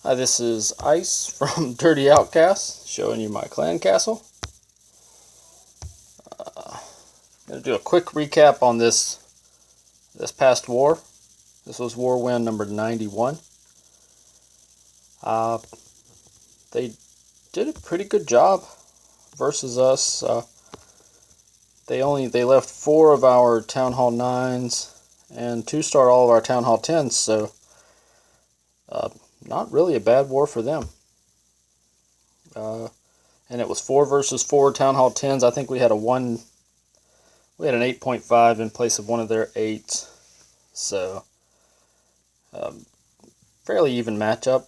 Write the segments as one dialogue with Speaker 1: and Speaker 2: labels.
Speaker 1: Hi, this is Ice from Dirty Outcasts, showing you my clan castle. I'm going to do a quick recap on this past war. This was war win number 91. They did a pretty good job versus us. They left 4 of our Town Hall 9s and 2-starred all of our Town Hall 10s, so not really a bad war for them. And it was 4 versus 4 Town Hall 10s. I think we had an 8.5 in place of one of their 8s. So, fairly even matchup.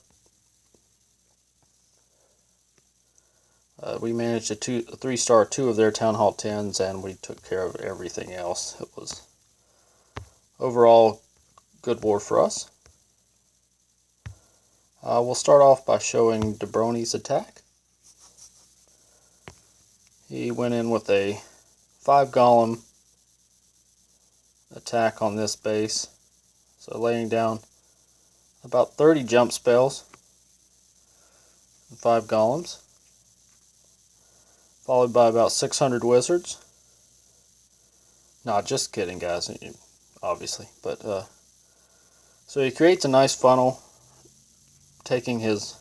Speaker 1: We managed a 3-star 2 of their Town Hall 10s, and we took care of everything else. It was overall good war for us. We'll start off by showing DeBroni's attack. He went in with a 5 golem attack on this base, so laying down about 30 jump spells and 5 golems, followed by about 600 wizards. Nah, just kidding, guys, obviously. But so he creates a nice funnel, taking his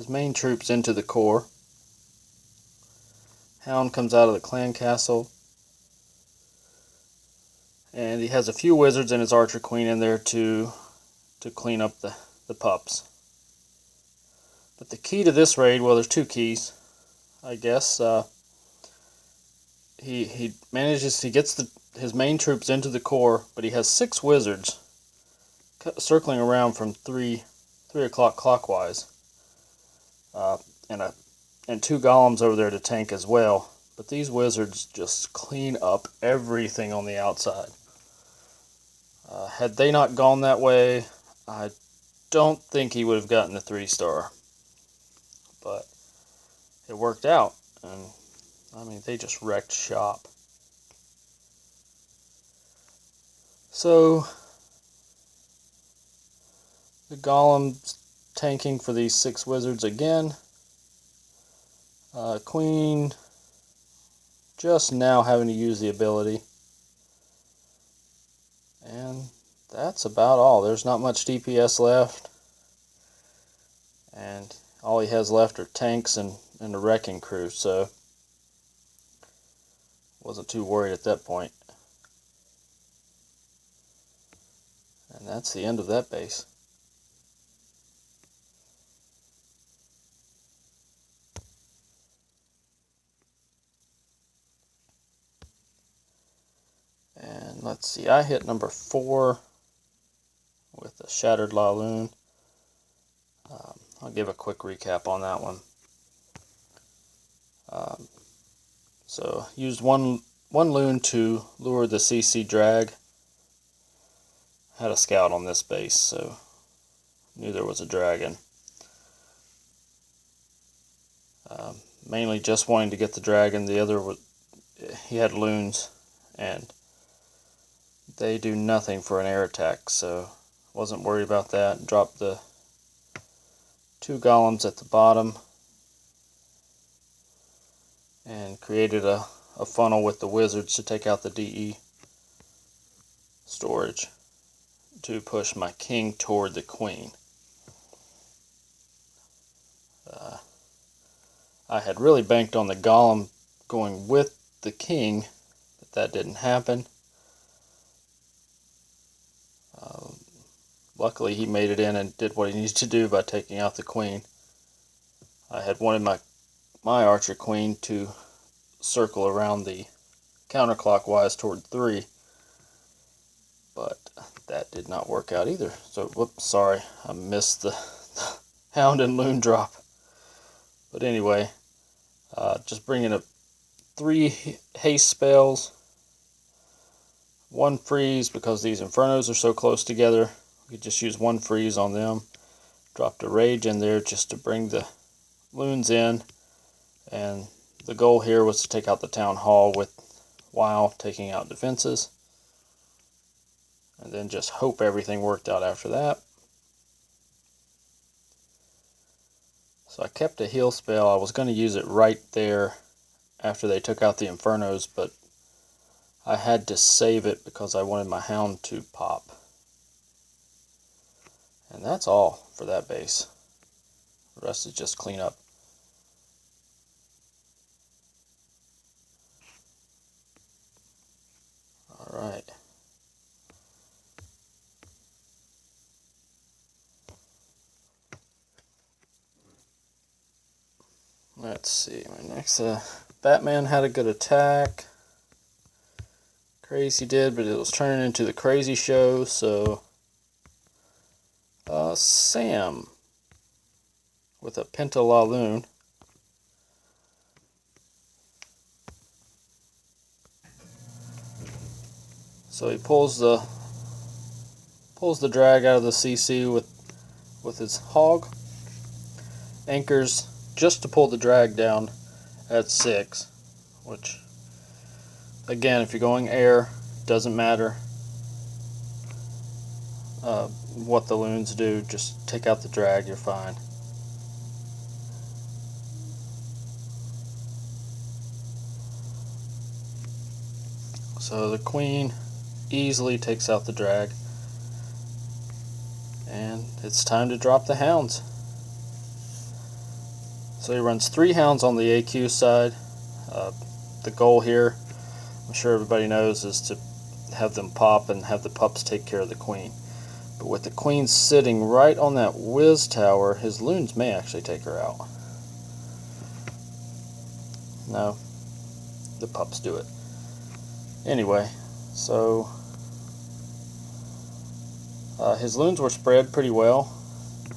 Speaker 1: main troops into the core. Hound comes out of the clan castle, and he has a few wizards and his archer queen in there to clean up the pups. But the key to this raid, well, there's 2 keys, I guess. He gets his main troops into the core, but he has 6 wizards circling around from 3 o'clock clockwise, and 2 golems over there to tank as well. But these wizards just clean up everything on the outside. Had they not gone that way, I don't think he would have gotten the 3-star. But it worked out, and I mean, they just wrecked shop. So the golem's tanking for these 6 wizards again. Queen just now having to use the ability. And that's about all. There's not much DPS left. And all he has left are tanks and a wrecking crew, so wasn't too worried at that point. And that's the end of that base. And let's see, I hit number 4 with a shattered laloon. I'll give a quick recap on that one. So used one loon to lure the CC drag. Had a scout on this base, so knew there was a dragon. Mainly just wanting to get the dragon. The other he had loons, and they do nothing for an air attack, so wasn't worried about that. Dropped the 2 golems at the bottom and created a funnel with the wizards to take out the DE storage to push my king toward the queen. I had really banked on the golem going with the king, but that didn't happen. Luckily he made it in and did what he needed to do by taking out the queen. I had wanted my archer queen to circle around the counterclockwise toward 3, but that did not work out either. So, whoops, sorry, I missed the hound and loon drop. But anyway, just bringing up 3 haste spells, 1 freeze because these infernos are so close together. We could just use 1 freeze on them. Dropped a rage in there just to bring the loons in, and the goal here was to take out the town hall while taking out defenses, and then just hope everything worked out after that. So I kept a heal spell. I was going to use it right there after they took out the Infernos, but I had to save it because I wanted my hound to pop. And that's all for that base. The rest is just clean up. Alright. Let's see, my next Batman had a good attack. Crazy did, but it was turning into the Crazy Show, so Sam with a Penta laloon. So he pulls the drag out of the CC with his hog. Anchors just to pull the drag down at 6, which again, if you're going air, doesn't matter what the loons do, just take out the drag, you're fine. So the queen easily takes out the drag, and it's time to drop the hounds. So he runs 3 hounds on the AQ side. The goal here, I'm sure everybody knows, is to have them pop and have the pups take care of the queen. But with the queen sitting right on that whiz tower, his loons may actually take her out. No, the pups do it. Anyway, so his loons were spread pretty well.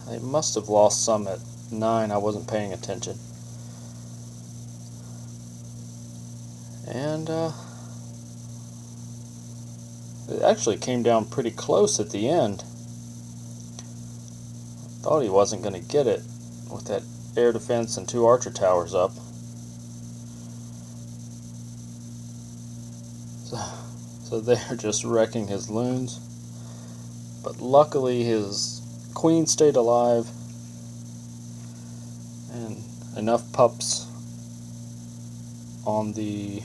Speaker 1: They must have lost some at 9. I wasn't paying attention. And it actually came down pretty close at the end. Thought he wasn't going to get it with that air defense and 2 archer towers up. So they're just wrecking his loons. But luckily his queen stayed alive, and enough pups on the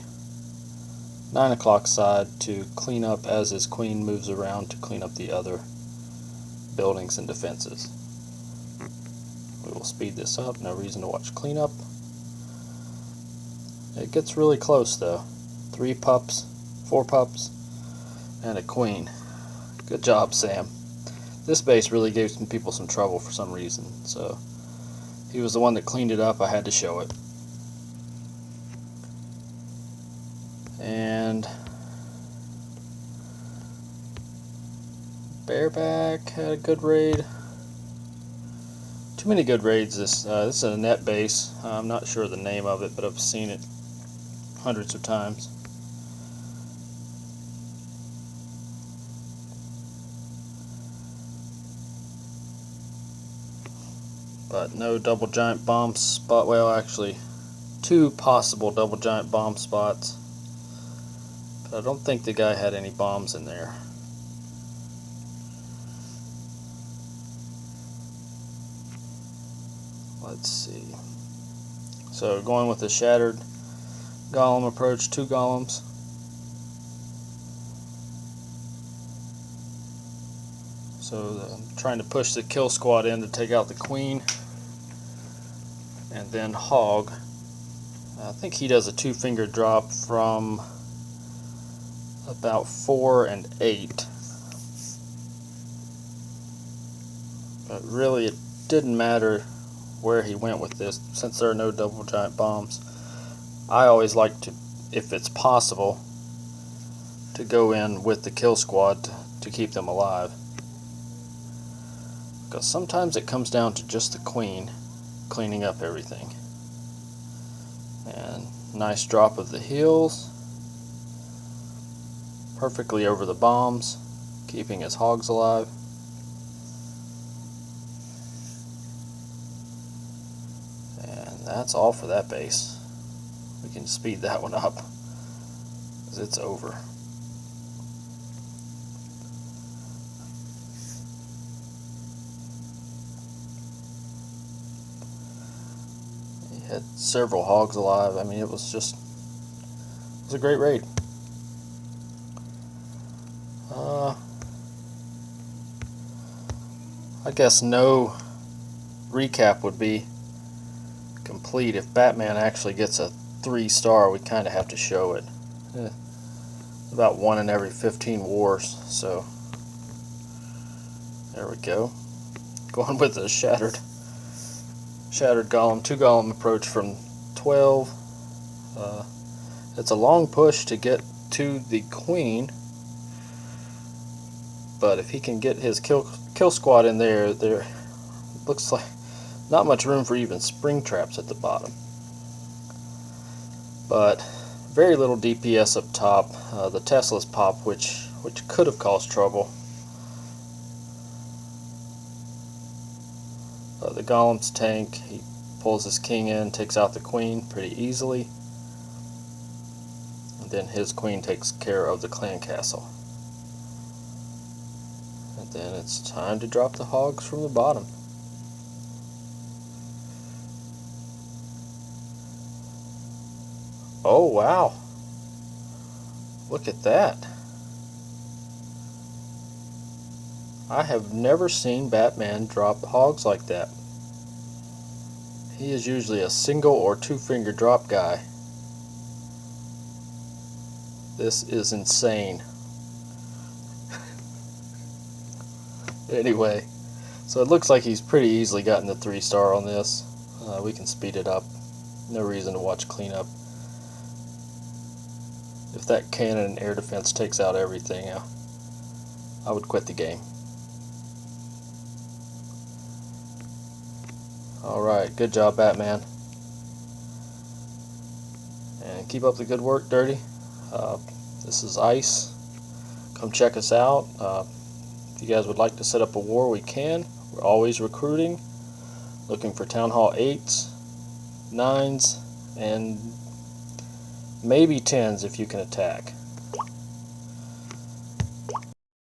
Speaker 1: 9 o'clock side to clean up as his queen moves around to clean up the other buildings and defenses. We will speed this up, no reason to watch cleanup. It gets really close though. 3 pups, 4 pups, and a queen. Good job, Sam. This base really gave some people some trouble for some reason, so he was the one that cleaned it up. I had to show it. And Bareback had a good raid. Too many good raids. This is a net base. I'm not sure the name of it, but I've seen it hundreds of times. But no double giant bomb spot. Well, actually, 2 possible double giant bomb spots. But I don't think the guy had any bombs in there. Let's see. So going with the shattered golem approach, 2 golems. So I'm trying to push the kill squad in to take out the queen. And then hog. I think he does a 2-finger drop from about 4 and 8. But really it didn't matter where he went with this, since there are no double giant bombs. I always like to, if it's possible, to go in with the kill squad to keep them alive. Because sometimes it comes down to just the queen cleaning up everything. And nice drop of the heals. Perfectly over the bombs, keeping his hogs alive. And that's all for that base. We can speed that one up, because it's over. Had several hogs alive. I mean, it was a great raid. I guess no recap would be complete if Batman actually gets a 3-star. We kind of have to show it. About 1 in every 15 wars, so there we go. Going with a shattered golem, 2 golem approach from 12. It's a long push to get to the queen, but if he can get his kill squad in there looks like not much room for even spring traps at the bottom. But very little DPS up top. The Tesla's pop, which could have caused trouble. The golem's tank, he pulls his king in, takes out the queen pretty easily. And then his queen takes care of the clan castle. And then it's time to drop the hogs from the bottom. Oh wow, look at that. I have never seen Batman drop hogs like that. He is usually a single or 2-finger drop guy. This is insane. Anyway, so it looks like he's pretty easily gotten the 3-star on this. We can speed it up. No reason to watch cleanup. If that cannon and air defense takes out everything, I would quit the game. Alright, good job, Batman. And keep up the good work, Dirty. This is Ice. Come check us out. If you guys would like to set up a war, we can. We're always recruiting. Looking for Town Hall 8s, 9s, and maybe 10s if you can attack.